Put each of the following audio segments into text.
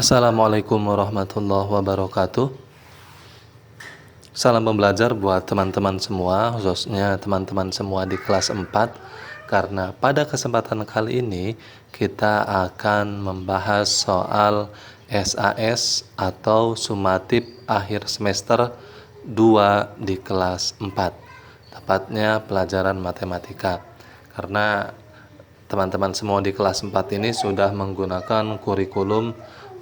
Assalamualaikum warahmatullahi wabarakatuh. Salam pembelajar buat teman-teman semua, khususnya teman-teman semua di kelas 4. Karena pada kesempatan kali ini kita akan membahas soal SAS atau sumatif akhir semester 2 di kelas 4. Tepatnya pelajaran matematika. Karena teman-teman semua di kelas 4 ini sudah menggunakan kurikulum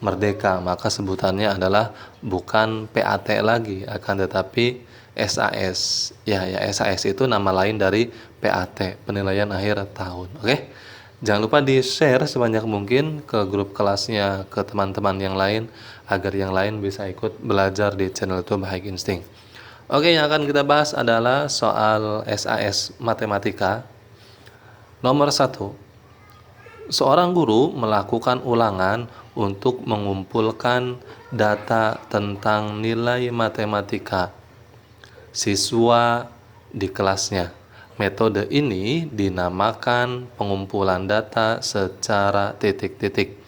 Merdeka, maka sebutannya adalah bukan PAT lagi, akan tetapi SAS. Ya, SAS itu nama lain dari PAT, penilaian akhir tahun. Oke. Jangan lupa di-share sebanyak mungkin ke grup kelasnya, ke teman-teman yang lain, agar yang lain bisa ikut belajar di channel YouTube Baik Insting. Oke, yang akan kita bahas adalah soal SAS matematika. Nomor 1. Seorang guru melakukan ulangan untuk mengumpulkan data tentang nilai matematika siswa di kelasnya. Metode ini dinamakan pengumpulan data secara titik-titik.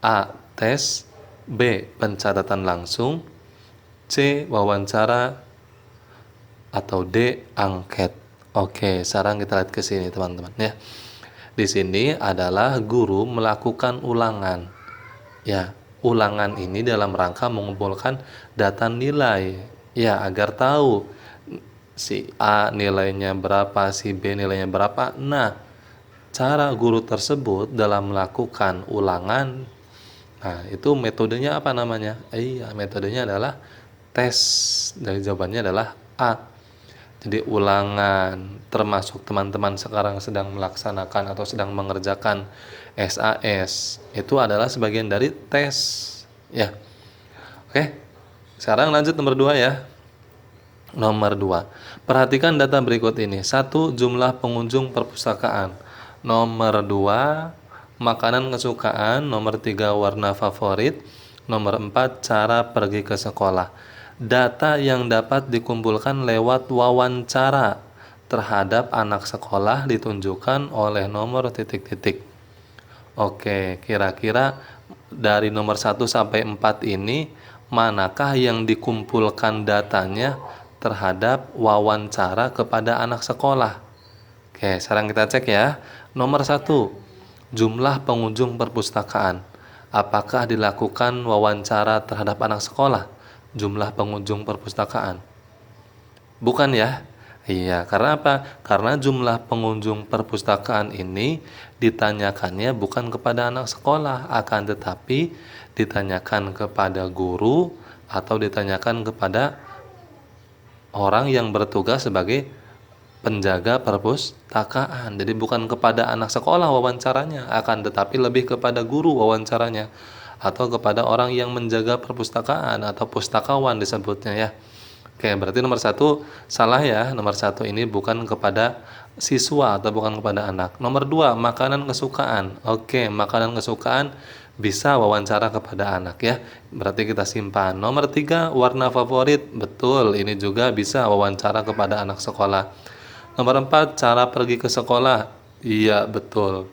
A. Tes. B. Pencatatan langsung. C. Wawancara. Atau D. Angket. Oke, sekarang kita lihat ke sini teman-teman ya. Di sini adalah guru melakukan ulangan. Ya, ulangan ini dalam rangka mengumpulkan data nilai. Ya, agar tahu si A nilainya berapa, si B nilainya berapa. Nah, cara guru tersebut dalam melakukan ulangan, nah itu metodenya apa namanya? Iya, metodenya adalah tes. Dari jawabannya adalah A. Jadi ulangan, termasuk teman-teman sekarang sedang melaksanakan atau sedang mengerjakan SAS, itu adalah sebagian dari tes. Ya, oke. Sekarang lanjut nomor 2 ya. Nomor 2. Perhatikan data berikut ini. 1. Jumlah pengunjung perpustakaan. Nomor 2. Makanan kesukaan. Nomor 3. Warna favorit. Nomor 4. Cara pergi ke sekolah. Data yang dapat dikumpulkan lewat wawancara terhadap anak sekolah ditunjukkan oleh nomor titik-titik. Oke, kira-kira dari nomor 1 sampai 4 ini manakah yang dikumpulkan datanya terhadap wawancara kepada anak sekolah? Oke, sekarang kita cek ya. Nomor 1, jumlah pengunjung perpustakaan. Apakah dilakukan wawancara terhadap anak sekolah? Jumlah pengunjung perpustakaan. Bukan ya? Iya, karena apa? Karena jumlah pengunjung perpustakaan ini ditanyakannya bukan kepada anak sekolah, akan tetapi ditanyakan kepada guru atau ditanyakan kepada orang yang bertugas sebagai penjaga perpustakaan. Jadi bukan kepada anak sekolah wawancaranya, akan tetapi lebih kepada guru wawancaranya, atau kepada orang yang menjaga perpustakaan atau pustakawan disebutnya ya. Oke, berarti nomor 1 salah ya. Nomor 1 ini bukan kepada siswa atau bukan kepada anak. Nomor 2, makanan kesukaan. Oke, makanan kesukaan bisa wawancara kepada anak ya. Berarti kita simpan. Nomor 3, warna favorit. Betul, ini juga bisa wawancara kepada anak sekolah. Nomor 4, cara pergi ke sekolah. Iya, betul.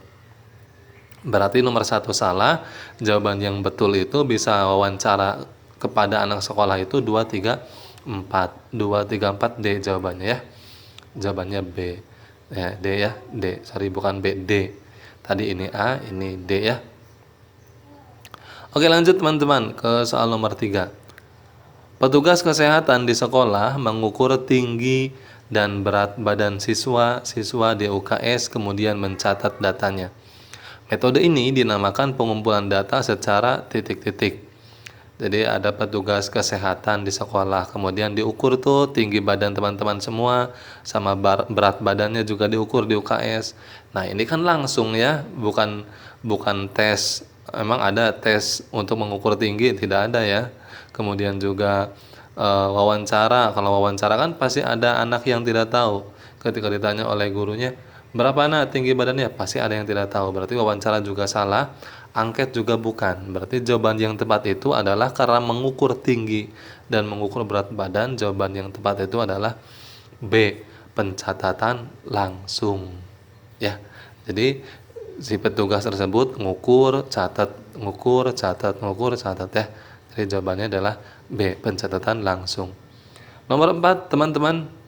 Berarti nomor 1 salah. Jawaban yang betul itu bisa wawancara kepada anak sekolah itu 2, 3, 4. 2, 3, 4 D jawabannya ya. Jawabannya B. Ya, D ya. D. Sorry, bukan B, D. Tadi ini A, ini D ya. Oke, lanjut teman-teman ke soal nomor 3. Petugas kesehatan di sekolah mengukur tinggi dan berat badan siswa di UKS kemudian mencatat datanya. Metode ini dinamakan pengumpulan data secara titik-titik. Jadi ada petugas kesehatan di sekolah, kemudian diukur tuh tinggi badan teman-teman semua, sama berat badannya juga diukur di UKS. Nah ini kan langsung ya, bukan tes. Emang ada tes untuk mengukur tinggi? Tidak ada ya. Kemudian juga wawancara. Kalau wawancara kan pasti ada anak yang tidak tahu. Ketika ditanya oleh gurunya, berapa anak tinggi badannya? Pasti ada yang tidak tahu. Berarti wawancara juga salah. Angket juga bukan. Berarti jawaban yang tepat itu adalah karena mengukur tinggi dan mengukur berat badan. Jawaban yang tepat itu adalah B, pencatatan langsung. Ya. Jadi si petugas tersebut ngukur, catat, ngukur, catat, ngukur, catat ya. Jadi jawabannya adalah B, pencatatan langsung. Nomor 4, teman-teman.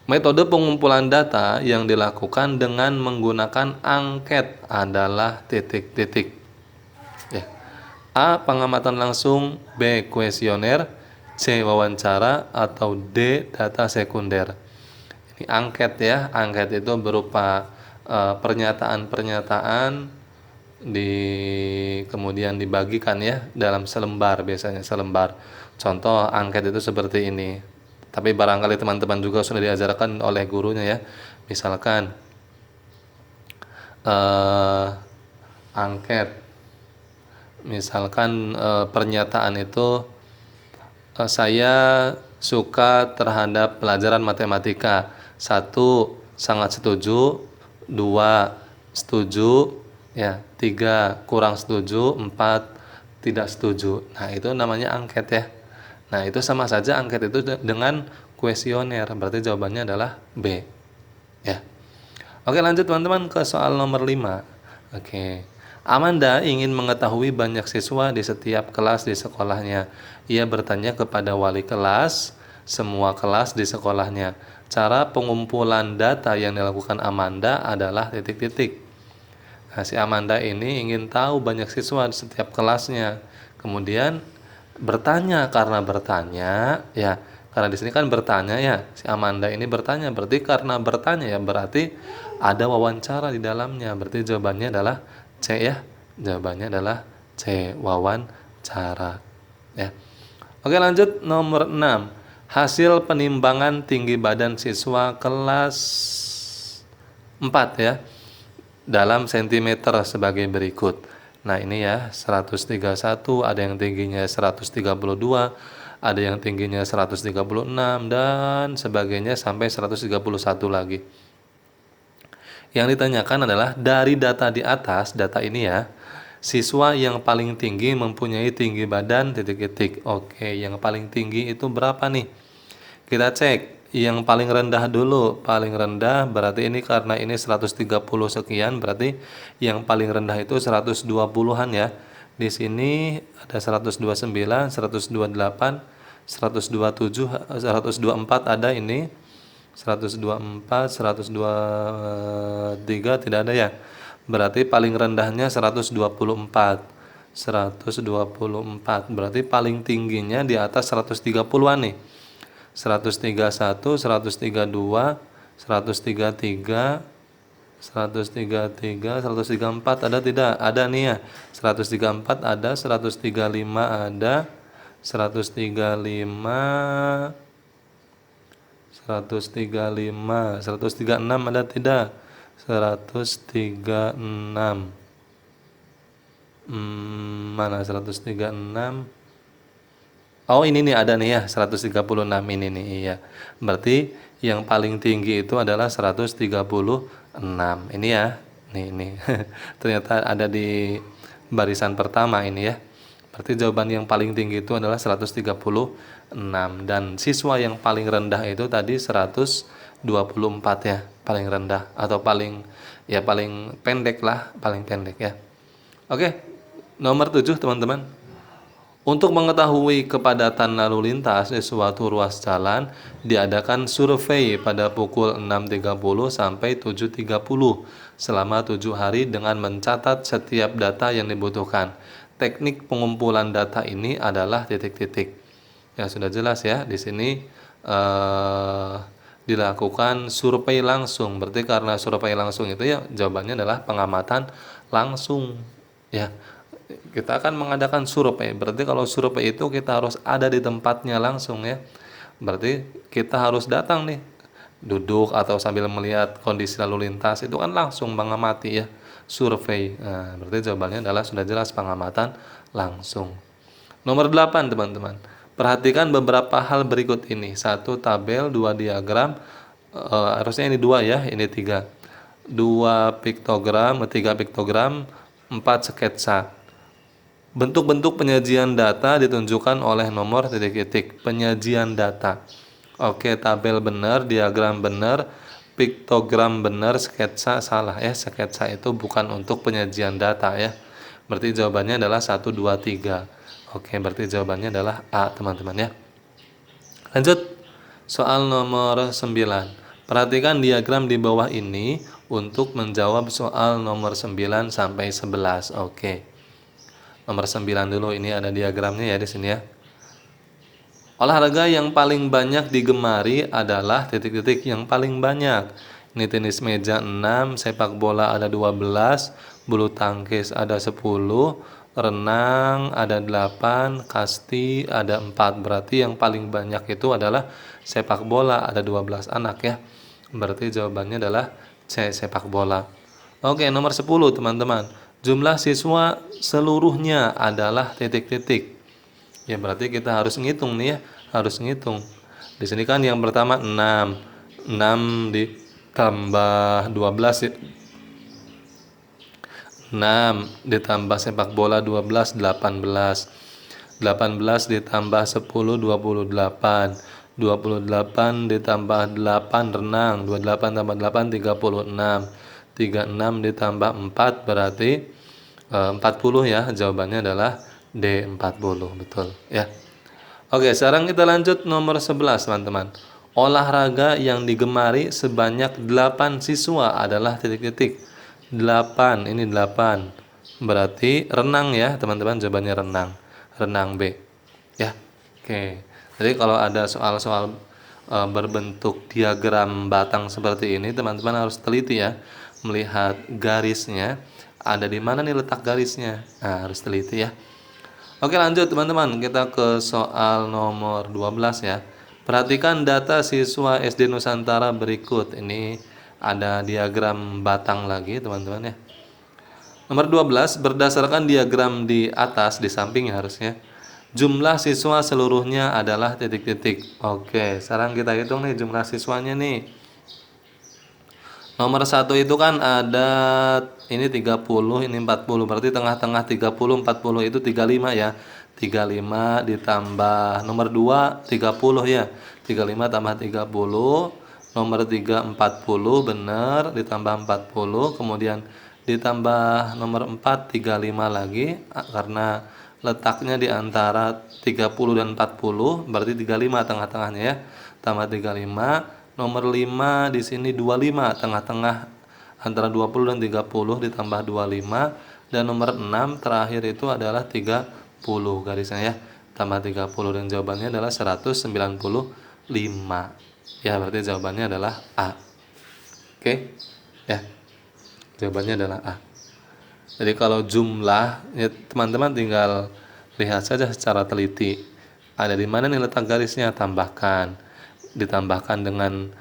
Metode pengumpulan data yang dilakukan dengan menggunakan angket adalah titik-titik. Ya. A. Pengamatan langsung, B. Kuesioner, C. Wawancara, atau D. Data sekunder. Ini angket ya. Angket itu berupa pernyataan-pernyataan kemudian dibagikan ya dalam selembar, biasanya selembar. Contoh angket itu seperti ini. Tapi barangkali teman-teman juga sudah diajarkan oleh gurunya ya. Misalkan angket, misalkan pernyataan itu saya suka terhadap pelajaran matematika. 1, sangat setuju. 2, setuju. Ya, 3, kurang setuju. 4, tidak setuju. Nah itu namanya angket ya. Nah itu sama saja angket itu dengan kuesioner. Berarti jawabannya adalah B. Ya. Oke, lanjut teman-teman ke soal nomor 5. Oke. Amanda ingin mengetahui banyak siswa di setiap kelas di sekolahnya. Ia bertanya kepada wali kelas semua kelas di sekolahnya. Cara pengumpulan data yang dilakukan Amanda adalah titik-titik. Nah, si Amanda ini ingin tahu banyak siswa di setiap kelasnya. Kemudian bertanya, ya, karena di sini kan bertanya ya, si Amanda ini bertanya, berarti karena bertanya ya, berarti ada wawancara di dalamnya. Berarti jawabannya adalah C ya. Jawabannya adalah C, wawancara. Ya. Oke, lanjut nomor 6. Hasil penimbangan tinggi badan siswa kelas 4 ya, dalam sentimeter sebagai berikut. Nah ini ya 131, ada yang tingginya 132, ada yang tingginya 136 dan sebagainya sampai 131 lagi. Yang ditanyakan adalah dari data di atas, data ini ya, siswa yang paling tinggi mempunyai tinggi badan titik-titik. Oke, yang paling tinggi itu berapa nih? Kita cek. Yang paling rendah dulu, paling rendah berarti ini karena ini 130 sekian, berarti yang paling rendah itu 120-an ya. Di sini ada 129, 128, 127, 124 ada ini. 124, 123 tidak ada ya. Berarti paling rendahnya 124. 124 berarti paling tingginya di atas 130-an nih. 131, 132, 133, 134 ada tidak? Ada nih ya. 134 ada, 135 ada, 135, 136 ada tidak? 136. Mana 136? Oh ini nih ada nih ya 136 ini nih, iya. Berarti yang paling tinggi itu adalah 136 ini ya. Nih ternyata ada di barisan pertama ini ya. Berarti jawaban yang paling tinggi itu adalah 136 dan siswa yang paling rendah itu tadi 124 ya, paling rendah atau paling pendek lah, paling pendek ya. Oke, nomor 7 teman-teman. Untuk mengetahui kepadatan lalu lintas di suatu ruas jalan, diadakan survei pada pukul 6.30 sampai 7.30 selama 7 hari dengan mencatat setiap data yang dibutuhkan. Teknik pengumpulan data ini adalah titik-titik. Ya sudah jelas ya, di sini dilakukan survei langsung. Berarti karena survei langsung itu ya jawabannya adalah pengamatan langsung. Ya. kita akan mengadakan survei. Berarti kalau survei itu kita harus ada di tempatnya langsung ya. Berarti kita harus datang nih, duduk atau sambil melihat kondisi lalu lintas itu kan langsung mengamati ya, survei. Nah, berarti jawabannya adalah sudah jelas pengamatan langsung. Nomor 8 teman-teman. Perhatikan beberapa hal berikut ini. 1 tabel, 2 diagram. Harusnya ini 2 ya, ini 3. 2 piktogram, 3 piktogram, 4 sketsa. Bentuk-bentuk penyajian data ditunjukkan oleh nomor titik-titik. Penyajian data. Oke, tabel benar, diagram benar, piktogram benar, sketsa salah ya. Sketsa itu bukan untuk penyajian data ya. Berarti jawabannya adalah 1, 2, 3. Oke, berarti jawabannya adalah A teman-teman ya. Lanjut, soal nomor 9. Perhatikan diagram di bawah ini untuk menjawab soal nomor 9 sampai 11. Oke. Nomor 9 dulu, ini ada diagramnya ya di sini ya. Olahraga yang paling banyak digemari adalah titik-titik yang paling banyak. Ini tenis meja 6, sepak bola ada 12, bulu tangkis ada 10, renang ada 8, kasti ada 4. Berarti yang paling banyak itu adalah sepak bola, ada 12 anak ya. Berarti jawabannya adalah C, sepak bola. Oke, nomor 10 teman-teman. Jumlah siswa seluruhnya adalah titik-titik. Ya, berarti kita harus ngitung nih ya, harus ngitung. Di sini kan yang pertama 6. 6 ditambah 12 ya. 6 ditambah sepak bola 12, 18. 18 ditambah 10, 28. 28 ditambah 8 renang. 28 tambah 8, 36. 36 ditambah 4 berarti 40 ya. Jawabannya adalah D, 40. Betul ya. Oke, sekarang kita lanjut nomor 11 teman-teman. Olahraga yang digemari sebanyak 8 siswa adalah titik-titik. 8, ini 8. Berarti renang ya teman-teman, jawabannya renang. Renang B. Ya. Oke. Jadi kalau ada soal-soal berbentuk diagram batang seperti ini, teman-teman harus teliti ya. Melihat garisnya, ada di mana nih letak garisnya. Nah, harus teliti ya. Oke, lanjut teman-teman, kita ke soal nomor 12 ya. Perhatikan data siswa SD Nusantara berikut. Ini ada diagram batang lagi teman-teman ya. Nomor 12, berdasarkan diagram di atas, di samping ya harusnya, jumlah siswa seluruhnya adalah titik-titik. Oke, sekarang kita hitung nih jumlah siswanya nih. Nomor 1 itu kan ada ini 30, ini 40. Berarti tengah-tengah 30, 40 itu 35 ya. 35 ditambah nomor 2 30 ya. 35 tambah 30. Nomor 3 40 benar, ditambah 40. Kemudian ditambah nomor 4 35 lagi karena letaknya di antara 30 dan 40, berarti 35 tengah-tengahnya ya. Tambah 35. Nomor 5 di sini 25 tengah-tengah antara 20 dan 30 ditambah 25, dan nomor 6 terakhir itu adalah 30 garisnya ya. Tambah 30 dan jawabannya adalah 195. Ya, berarti jawabannya adalah A. Oke. Ya. Jawabannya adalah A. Jadi kalau jumlah ya teman-teman tinggal lihat saja secara teliti. Ada di mana nih letak garisnya, tambahkan. Ditambahkan dengan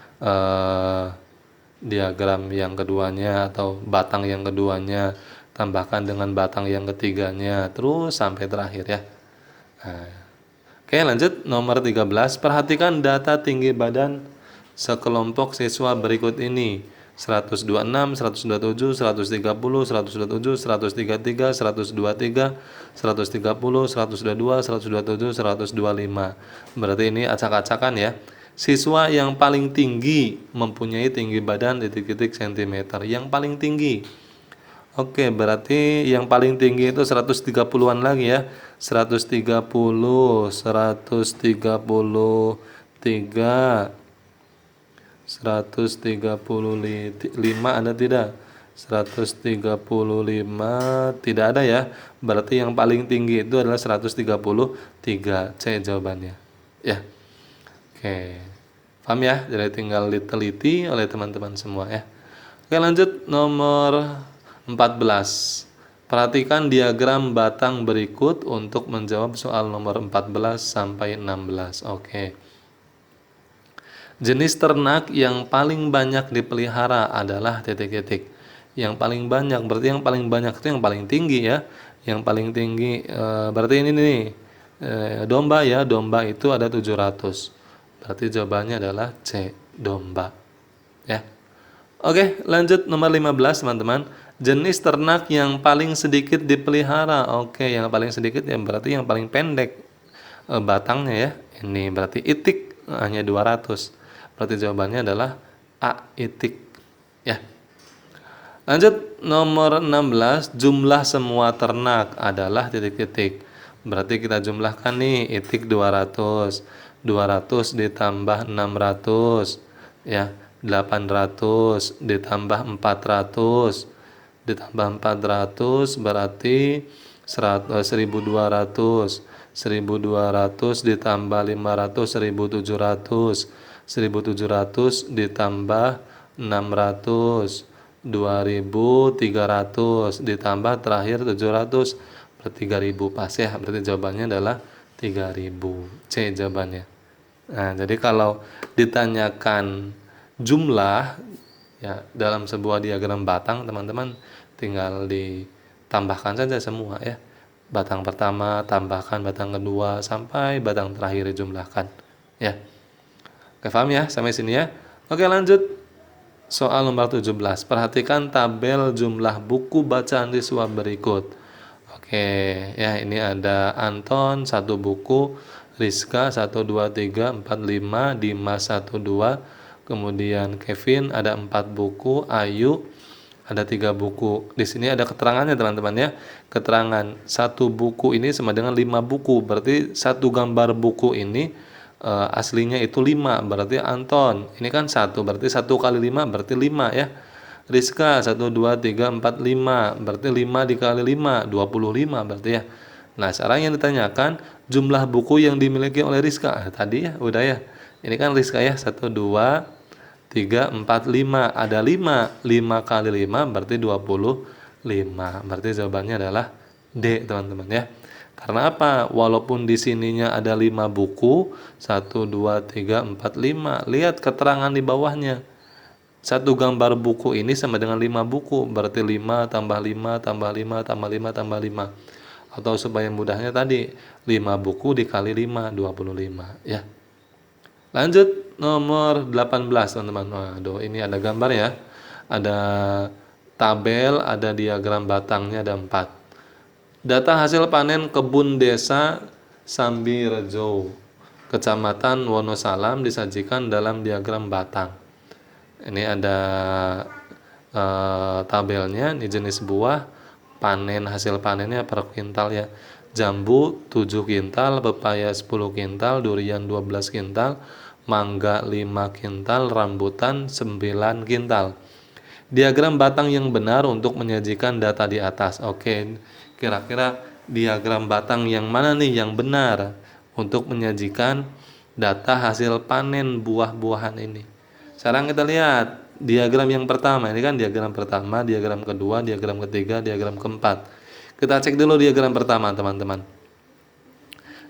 diagram yang keduanya atau batang yang keduanya, tambahkan dengan batang yang ketiganya, terus sampai terakhir ya. Nah, oke, lanjut nomor 13. Perhatikan data tinggi badan sekelompok siswa berikut ini. 126, 127, 130, 127, 133, 123, 130, 122, 127, 125. Berarti ini acak-acakan ya. Siswa yang paling tinggi mempunyai tinggi badan titik-titik sentimeter. Yang paling tinggi. Oke, berarti yang paling tinggi itu 130-an lagi ya. 130, 133, 135 ada tidak? 135 tidak ada ya. Berarti yang paling tinggi itu adalah 133. C jawabannya. Ya. Oke. Paham ya? Jadi tinggal diteliti oleh teman-teman semua ya. Oke, lanjut nomor 14. Perhatikan diagram batang berikut untuk menjawab soal nomor 14 sampai 16. Oke. Jenis ternak yang paling banyak dipelihara adalah titik-titik. Yang paling banyak berarti yang paling banyak itu yang paling tinggi ya. Yang paling tinggi berarti ini nih. Domba ya, domba itu ada 700. Berarti jawabannya adalah C, domba. Ya. Oke, lanjut nomor 15 teman-teman. Jenis ternak yang paling sedikit dipelihara. Oke, yang paling sedikit ya berarti yang paling pendek batangnya ya. Ini berarti itik hanya 200. Berarti jawabannya adalah A, itik. Ya. Lanjut nomor 16, jumlah semua ternak adalah titik-titik. Berarti kita jumlahkan nih, itik 200. 200 ditambah 600 ya. 800 ditambah 400 ditambah 400 berarti 1200. 1200 ditambah 500 1700. 1700 ditambah 600 2300 ditambah terakhir 700 berarti 3000 pas ya. Berarti jawabannya adalah 3000. C jawabannya. Nah, jadi kalau ditanyakan jumlah ya dalam sebuah diagram batang, teman-teman tinggal ditambahkan saja semua ya. Batang pertama tambahkan batang kedua sampai batang terakhir dijumlahkan ya. Oke, paham ya sampai sini ya. Oke, lanjut soal nomor 17. Perhatikan tabel jumlah buku bacaan siswa berikut. Oke, ya ini ada Anton 1 buku, Rizka 1 2 3 4 5, Dimas 1 2, kemudian Kevin ada 4 buku, Ayu ada 3 buku. Di sini ada keterangannya teman-teman ya. Keterangan 1 buku ini sama dengan 5 buku. Berarti satu gambar buku ini aslinya itu 5. Berarti Anton ini kan 1, berarti 1 kali 5 berarti 5 ya. Rizka 1 2 3 4 5 berarti 5 dikali 5 25 berarti ya. Nah, sekarang yang ditanyakan jumlah buku yang dimiliki oleh Rizka. Tadi ya udah ya. Ini kan Rizka ya 1 2 3 4 5 ada 5 kali 5 berarti 25. Berarti jawabannya adalah D teman-teman ya. Karena apa? Walaupun di sininya ada 5 buku 1 2 3 4 5. Lihat keterangan di bawahnya. Satu gambar buku ini sama dengan 5 buku, berarti 5 tambah 5 tambah 5 tambah 5 tambah 5. Atau supaya mudahnya tadi 5 buku dikali 5 25 ya. Lanjut nomor 18 teman-teman. Waduh, ini ada gambar ya. Ada tabel, ada diagram batangnya ada 4. Data hasil panen kebun desa Sambirejo, Kecamatan Wonosalam disajikan dalam diagram batang. Ini ada tabelnya, ini jenis buah, panen hasil panennya per kuintal ya. Jambu 7 kintal, pepaya 10 kintal, durian 12 kintal, mangga 5 kintal, rambutan 9 kintal. Diagram batang yang benar untuk menyajikan data di atas. Oke, kira-kira diagram batang yang mana nih yang benar untuk menyajikan data hasil panen buah-buahan ini? Sekarang kita lihat diagram yang pertama. Ini kan diagram pertama, diagram kedua, diagram ketiga, diagram keempat. Kita cek dulu diagram pertama teman-teman.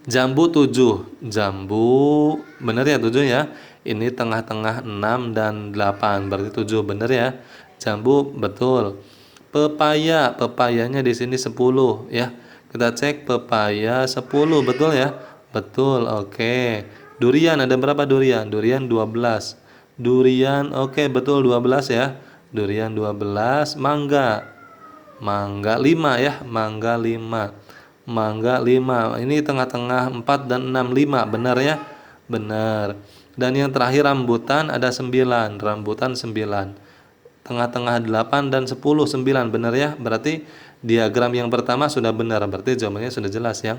Jambu 7. Jambu benar ya 7 ya. Ini tengah-tengah 6 dan 8. Berarti 7 benar ya. Jambu betul. Pepaya, pepayanya di sini 10 ya. Kita cek pepaya 10 betul ya. Betul. Oke. Durian ada berapa durian? Durian 12. Durian oke betul 12 ya. Durian 12. Mangga 5 ya. Mangga 5. Mangga 5. Ini tengah-tengah 4 dan 6 5 benar ya. Benar. Dan yang terakhir rambutan ada 9. Rambutan 9. Tengah-tengah 8 dan 10 9 benar ya. Berarti diagram yang pertama sudah benar. Berarti jawabannya sudah jelas yang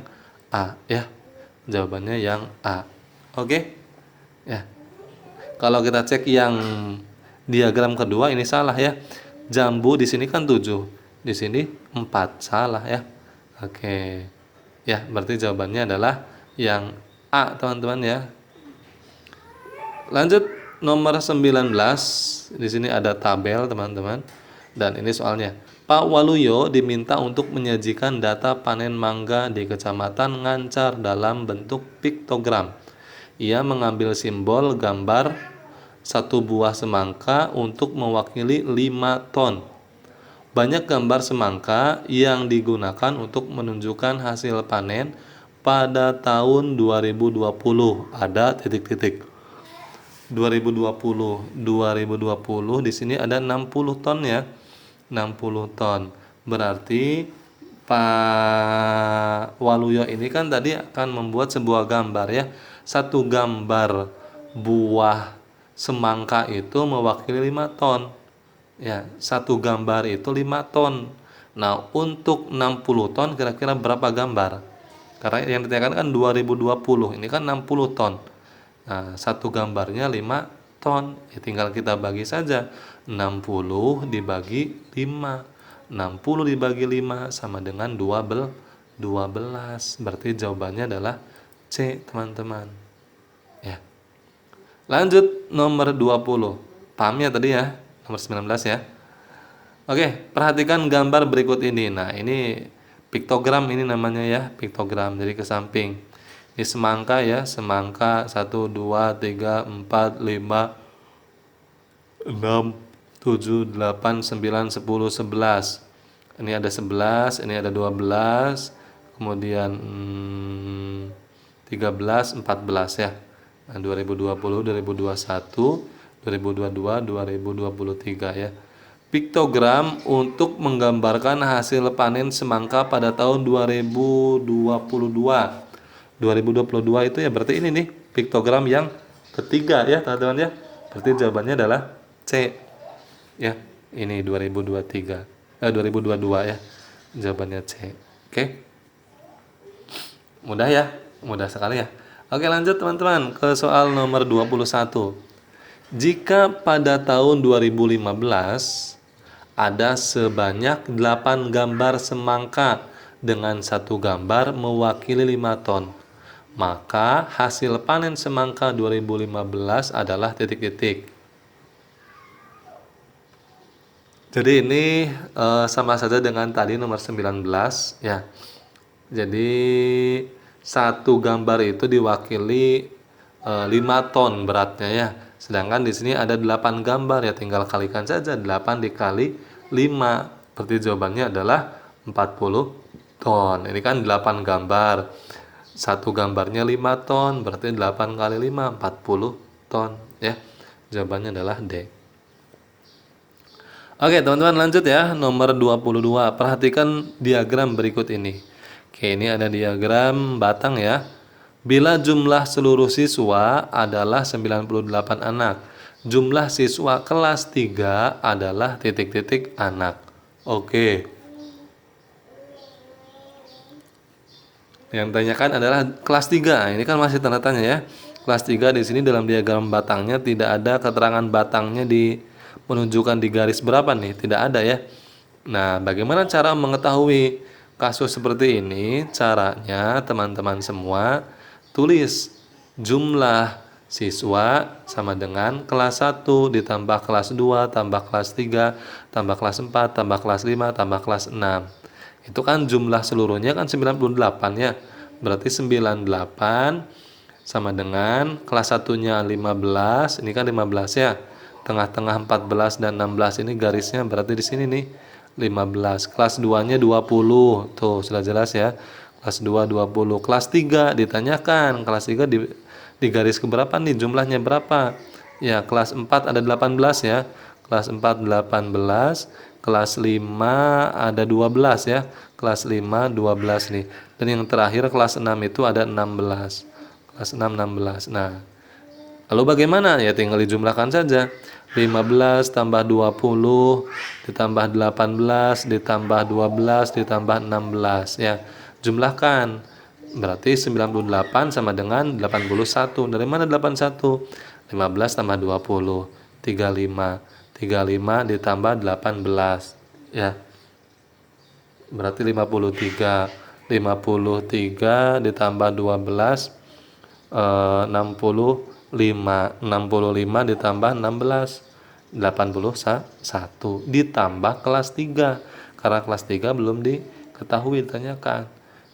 A ya. Jawabannya yang A. Oke. Ya. Kalau kita cek yang diagram kedua ini salah ya. Jambu di sini kan 7, di sini 4, salah ya. Oke. Ya, berarti jawabannya adalah yang A, teman-teman ya. Lanjut nomor 19. Di sini ada tabel, teman-teman. Dan ini soalnya. Pak Waluyo diminta untuk menyajikan data panen mangga di Kecamatan Ngancar dalam bentuk piktogram. Ia mengambil simbol gambar satu buah semangka untuk mewakili 5 ton. Banyak gambar semangka yang digunakan untuk menunjukkan hasil panen pada tahun 2020. Ada titik-titik. 2020 di sini ada 60 ton ya. 60 ton. Berarti Pak Waluyo ini kan tadi akan membuat sebuah gambar ya. Satu gambar buah semangka itu mewakili 5 ton. Ya, satu gambar itu 5 ton. Nah, untuk 60 ton kira-kira berapa gambar? Karena yang ditanyakan kan 2020, ini kan 60 ton. Nah, satu gambarnya 5 ton. Ya, tinggal kita bagi saja. 60 dibagi 5. 60 dibagi 5 sama dengan 12. Berarti jawabannya adalah C, teman-teman. Ya. Lanjut nomor 20. Paham ya tadi ya? Nomor 19 ya. Oke, perhatikan gambar berikut ini. Nah, ini piktogram ini namanya ya, piktogram. Jadi ke samping. Ini semangka ya, semangka 1 2 3 4 5 6 7 8 9 10 11. Ini ada 11, ini ada 12, kemudian 13, 14 ya. Nah, 2020, 2021, 2022, 2023 ya. Piktogram untuk menggambarkan hasil panen semangka pada tahun 2022. 2022 itu ya berarti ini nih piktogram yang ketiga ya teman-teman ya. Berarti jawabannya adalah C. Ya, ini 2022 ya. Jawabannya C. Oke. Mudah ya? Mudah sekali ya. Oke, lanjut teman-teman ke soal nomor 21. Jika pada tahun 2015 ada sebanyak 8 gambar semangka dengan satu gambar mewakili 5 ton, maka hasil panen semangka 2015 adalah titik-titik. Jadi ini sama saja dengan tadi nomor 19 ya. Jadi satu gambar itu diwakili 5 ton beratnya ya. Sedangkan di sini ada 8 gambar ya, tinggal kalikan saja 8 dikali 5. Berarti jawabannya adalah 40 ton. Ini kan 8 gambar. Satu gambarnya 5 ton, berarti 8 kali 5 40 ton ya. Jawabannya adalah D. Oke, teman-teman lanjut ya. Nomor 22. Perhatikan diagram berikut ini. Oke, ini ada diagram batang ya. Bila jumlah seluruh siswa adalah 98 anak, jumlah siswa kelas 3 adalah titik-titik anak. Oke. Yang ditanyakan adalah kelas 3. Ini kan masih tanda tanya ya. Kelas 3 di sini dalam diagram batangnya tidak ada keterangan batangnya menunjukkan di garis berapa nih, tidak ada ya. Nah, bagaimana cara mengetahui kasus seperti ini? Caranya teman-teman semua tulis jumlah siswa sama dengan kelas 1 ditambah kelas 2 tambah kelas 3 tambah kelas 4 tambah kelas 5 tambah kelas 6. Itu kan jumlah seluruhnya kan 98 ya. Berarti 98 sama dengan kelas 1-nya 15, ini kan 15 ya. Tengah-tengah 14 dan 16 ini garisnya berarti di sini nih 15. Kelas 2-nya 20. Tuh, sudah jelas ya. Kelas 2 20. Kelas 3 ditanyakan, kelas 3 di garis keberapa nih? Jumlahnya berapa? Ya, kelas 4 ada 18 ya. Kelas 4 18, kelas 5 ada 12 ya. Kelas 5 12 nih. Dan yang terakhir kelas 6 itu ada 16. Kelas 6 16. Nah, lalu bagaimana? Ya tinggal dijumlahkan saja. 15 tambah 20 ditambah 18 ditambah 12 ditambah 16 ya. Jumlahkan. Berarti 98 sama dengan 81. Dari mana 81? 15 tambah 20 35. 35 ditambah 18 ya. Berarti 53. 53 ditambah 12 65 ditambah 16 81 ditambah kelas 3 karena kelas 3 belum diketahui ditanyakan.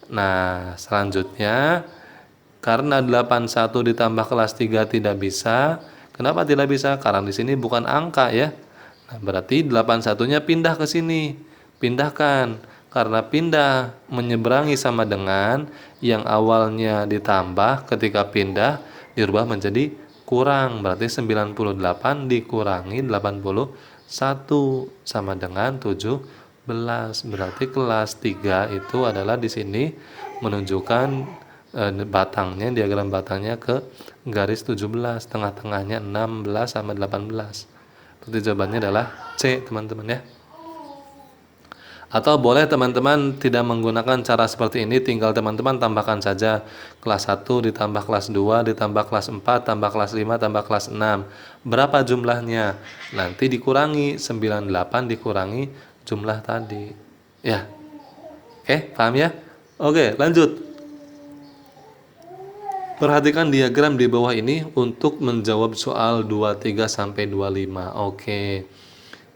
Nah, selanjutnya karena 81 ditambah kelas 3 tidak bisa. Kenapa tidak bisa? Karena di sini bukan angka ya. Nah, berarti 81-nya pindah ke sini. Pindahkan. Karena pindah menyeberangi sama dengan yang awalnya ditambah, ketika pindah dirubah menjadi kurang. Berarti 98 dikurangi 81 sama dengan 17. Berarti kelas 3 itu adalah di sini menunjukkan batangnya, diagram batangnya ke garis 17, tengah-tengahnya 16 sama 18. Berarti jawabannya adalah C, teman-teman ya. Atau boleh teman-teman tidak menggunakan cara seperti ini, tinggal teman-teman tambahkan saja kelas 1 ditambah kelas 2 ditambah kelas 4 tambah kelas 5 tambah kelas 6. Berapa jumlahnya? Nanti dikurangi 98 dikurangi jumlah tadi. Ya. Oke, paham ya? Oke, lanjut. Perhatikan diagram di bawah ini untuk menjawab soal 23 sampai 25. Oke.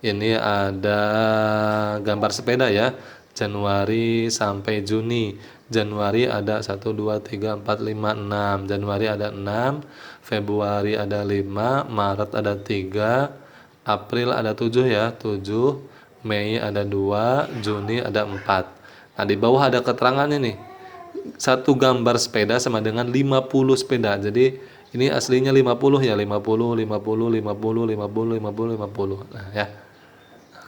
Ini ada gambar sepeda ya. Januari sampai Juni. Januari ada 1 2 3 4 5 6. Januari ada 6, Februari ada 5, Maret ada 3, April ada 7 ya, 7, Mei ada 2, Juni ada 4. Nah, di bawah ada keterangannya nih. Satu gambar sepeda sama dengan 50 sepeda. Jadi ini aslinya 50 ya, 50 50 50 50 50 50. Nah, ya.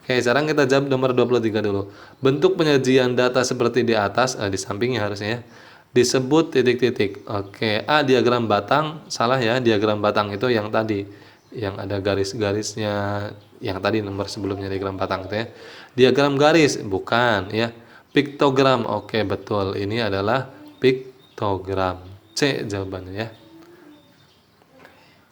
Oke, sekarang kita jawab nomor 23 dulu. Bentuk penyajian data seperti di atas, di sampingnya harusnya ya. Disebut titik-titik. Oke, A diagram batang, salah ya, diagram batang itu yang tadi. Yang ada garis-garisnya, yang tadi nomor sebelumnya diagram batang itu ya. Diagram garis, bukan ya. Piktogram, oke betul. Ini adalah piktogram. C jawabannya ya.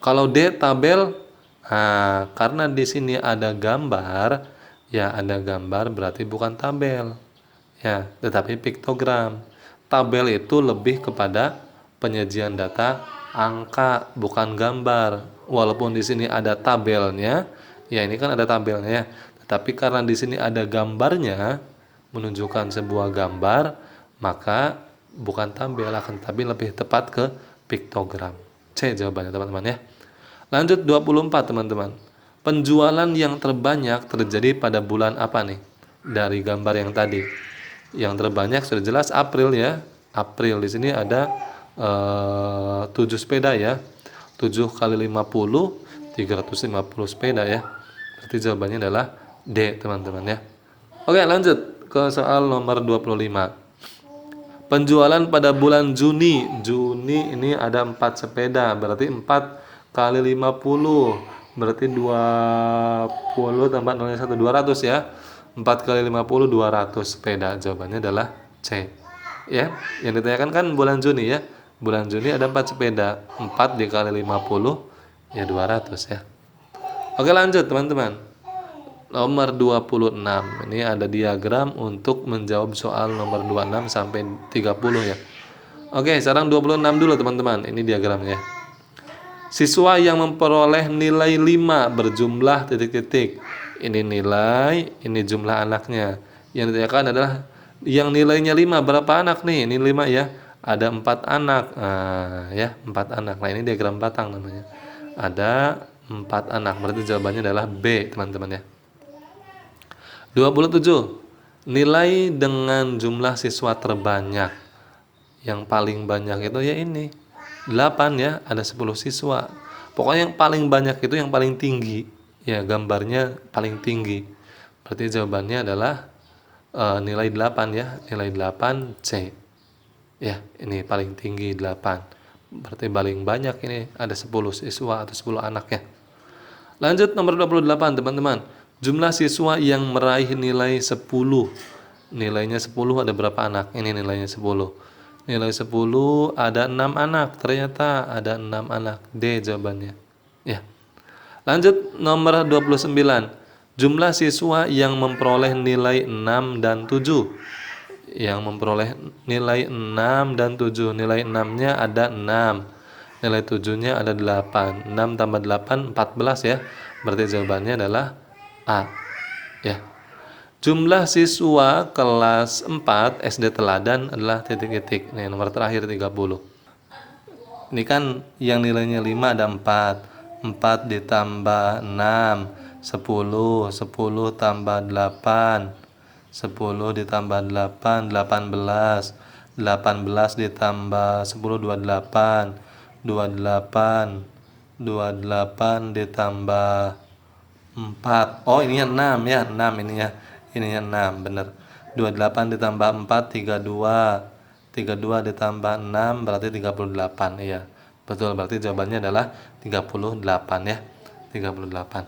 Kalau D tabel, nah, karena di sini ada gambar, ya ada gambar berarti bukan tabel. Ya, tetapi piktogram. Tabel itu lebih kepada penyajian data angka, bukan gambar. Walaupun di sini ada tabelnya, ya ini kan ada tabelnya ya. Tetapi karena di sini ada gambarnya, menunjukkan sebuah gambar, maka bukan tabel, akan tapi lebih tepat ke piktogram. C jawabannya teman-teman ya. Lanjut 24 teman-teman. Penjualan yang terbanyak terjadi pada bulan apa nih? Dari gambar yang tadi. Yang terbanyak sudah jelas April ya. April di sini ada 7 sepeda ya. 7 kali 50 350 sepeda ya. Berarti jawabannya adalah D teman-teman ya. Oke, lanjut ke soal nomor 25. Penjualan pada bulan Juni. Juni ini ada 4 sepeda, berarti 4 kali 50 berarti 20 tambah 0 1 200 ya. 4 kali 50 200 sepeda. Jawabannya adalah C. Ya, yang ditanyakan kan bulan Juni ya. Bulan Juni ada 4 sepeda. 4 dikali 50 ya 200 ya. Oke, lanjut teman-teman. Nomor 26. Ini ada diagram untuk menjawab soal nomor 26 sampai 30 ya. Oke, sekarang 26 dulu teman-teman. Ini diagramnya. Siswa yang memperoleh nilai 5 berjumlah titik-titik. Ini nilai, ini jumlah anaknya. Yang ditanyakan adalah yang nilainya 5, berapa anak nih? Ini 5 ya. Ada 4 anak. Nah, ya, 4 anak. Nah, ini diagram batang namanya. Ada 4 anak. Berarti jawabannya adalah B, teman-teman ya. 27. Nilai dengan jumlah siswa terbanyak. Yang paling banyak itu ya ini. 8 ya, ada 10 siswa. Pokoknya yang paling banyak itu yang paling tinggi. Ya, gambarnya paling tinggi. Berarti jawabannya adalah nilai 8 ya, nilai 8 C. Ya, ini paling tinggi 8. Berarti paling banyak ini ada 10 siswa atau 10 anak ya. Lanjut nomor 28 teman-teman. Jumlah siswa yang meraih nilai 10. Nilainya 10 ada berapa anak? Ini nilainya 10. Nilai 10 ada 6 anak. Ternyata ada 6 anak. D jawabannya. Ya. Lanjut nomor 29. Jumlah siswa yang memperoleh nilai 6 dan 7. Yang memperoleh nilai 6 dan 7. Nilai 6-nya ada 6. Nilai 7-nya ada 8. 6 tambah 8 14 ya. Berarti jawabannya adalah A. Ya. Jumlah siswa kelas 4 SD Teladan adalah titik-titik. Nih, nomor terakhir 30. Ini kan yang nilainya 5 ada 4. 4 ditambah 6, 10. 10 tambah 8. 10 ditambah 8, 18. 18 ditambah 10, 28. 28. 28 ditambah 4. Oh, ininya 6 ya, 6 ininya. Ininya 6, bener. 28 ditambah 4, 32. 32 ditambah 6 berarti 38. Iya. Betul, berarti jawabannya adalah 38 ya. 38.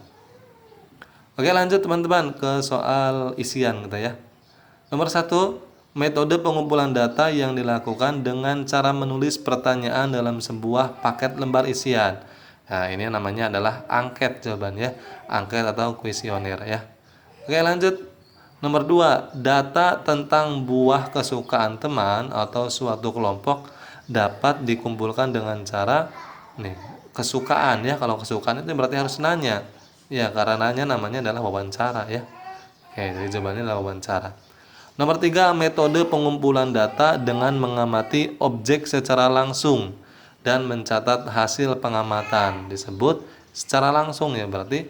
Oke, lanjut teman-teman ke soal isian kita ya. Nomor 1, metode pengumpulan data yang dilakukan dengan cara menulis pertanyaan dalam sebuah paket lembar isian. Nah, ini namanya adalah angket jawabannya, angket atau kuesioner ya. Oke, lanjut. Nomor 2, data tentang buah kesukaan teman atau suatu kelompok dapat dikumpulkan dengan cara nih, kesukaan ya. Kalau kesukaan itu berarti harus nanya. Ya, karena nanya namanya adalah wawancara ya. Oke, jadi jawabannya adalah wawancara. Nomor 3, metode pengumpulan data dengan mengamati objek secara langsung dan mencatat hasil pengamatan disebut secara langsung ya, berarti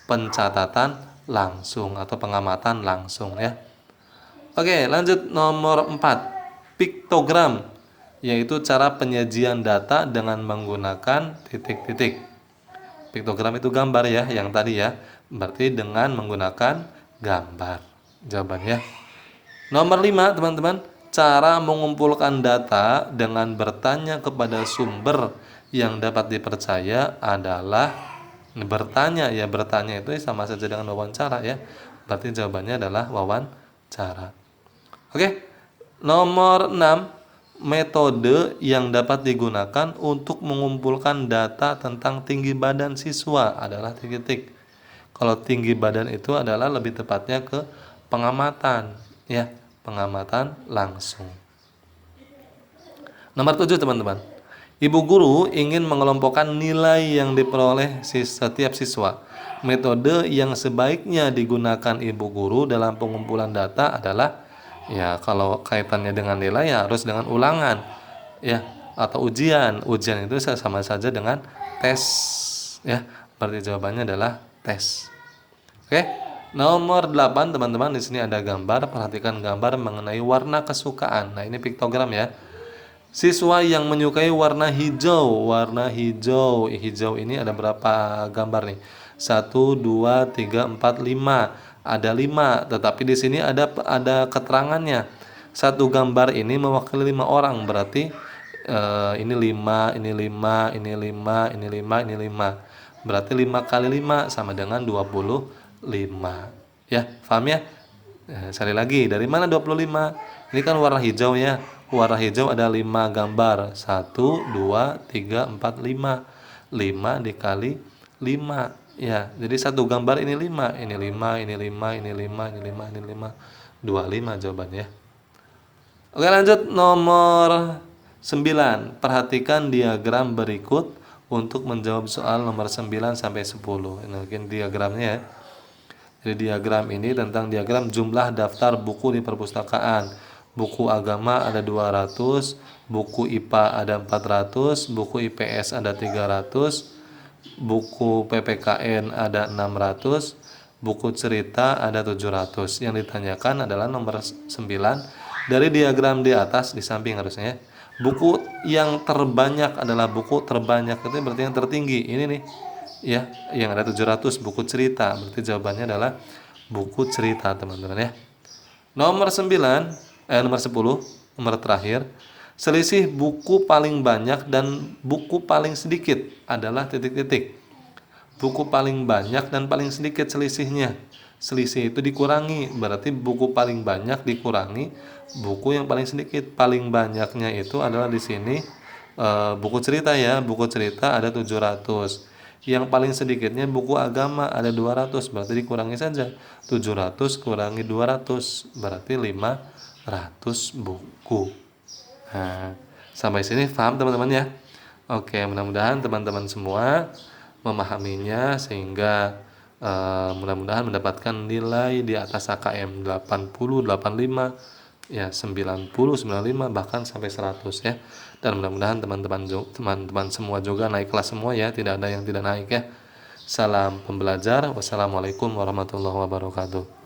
pencatatan langsung atau pengamatan langsung ya. Oke, lanjut nomor 4, piktogram, yaitu cara penyajian data dengan menggunakan titik-titik. Piktogram itu gambar ya, yang tadi ya, berarti dengan menggunakan gambar jawabannya. Nomor 5 teman-teman, cara mengumpulkan data dengan bertanya kepada sumber yang dapat dipercaya adalah bertanya ya, bertanya itu sama saja dengan wawancara ya. Berarti jawabannya adalah wawancara. Oke. Nomor 6, metode yang dapat digunakan untuk mengumpulkan data tentang tinggi badan siswa adalah titik-titik. Kalau tinggi badan itu adalah lebih tepatnya ke pengamatan ya, pengamatan langsung. Nomor 7 teman-teman, ibu guru ingin mengelompokkan nilai yang diperoleh setiap siswa. Metode yang sebaiknya digunakan ibu guru dalam pengumpulan data adalah ya, kalau kaitannya dengan nilai ya harus dengan ulangan ya, atau ujian. Ujian itu sama saja dengan tes ya. Berarti jawabannya adalah tes. Oke. Nomor 8 teman-teman, di sini ada gambar, perhatikan gambar mengenai warna kesukaan. Nah, ini piktogram ya. Siswa yang menyukai warna hijau. Warna hijau. Hijau ini ada berapa gambar nih? 1 2 3 4 5. Ada 5, tetapi di sini ada keterangannya. Satu gambar ini mewakili 5 orang, berarti ini 5, ini 5, ini 5, ini 5, ini 5. Berarti 5 kali 5 sama dengan 25. Ya, paham ya? Sekali lagi, dari mana 25? Ini kan warna hijau ya. Warna hijau ada 5 gambar. 1, 2, 3, 4, 5. 5 dikali 5. Ya, jadi satu gambar ini 5. Ini 5, ini 5, ini 5, ini 5, ini 5. 25 jawabannya. Oke, lanjut nomor 9. Perhatikan diagram berikut untuk menjawab soal nomor 9 sampai 10. Ini mungkin diagramnya ya. Jadi diagram ini tentang diagram jumlah daftar buku di perpustakaan. Buku agama ada 200, buku IPA ada 400, buku IPS ada 300, buku PPKN ada 600, buku cerita ada 700. Yang ditanyakan adalah nomor 9 dari diagram di atas di samping harusnya ya. Buku yang terbanyak adalah buku terbanyak, itu berarti yang tertinggi. Ini nih ya, yang ada 700 buku cerita, berarti jawabannya adalah buku cerita teman-teman ya. Nomor 10, nomor terakhir, selisih buku paling banyak dan buku paling sedikit adalah titik-titik. Buku paling banyak dan paling sedikit selisihnya. Selisih itu dikurangi, berarti buku paling banyak dikurangi buku yang paling sedikit. Paling banyaknya itu adalah di sini buku cerita ya, buku cerita ada 700. Yang paling sedikitnya buku agama ada 200, berarti dikurangi saja. 700 kurangi 200 berarti 500 buku. Nah, sampai sini paham teman-teman ya? Oke, mudah-mudahan teman-teman semua memahaminya sehingga Mudah-mudahan mendapatkan nilai di atas HKM 80, 85, ya 90, 95 bahkan sampai 100 ya. Dan mudah-mudahan teman-teman semua juga naik kelas semua ya, tidak ada yang tidak naik ya. Salam pembelajar. Wassalamualaikum warahmatullahi wabarakatuh.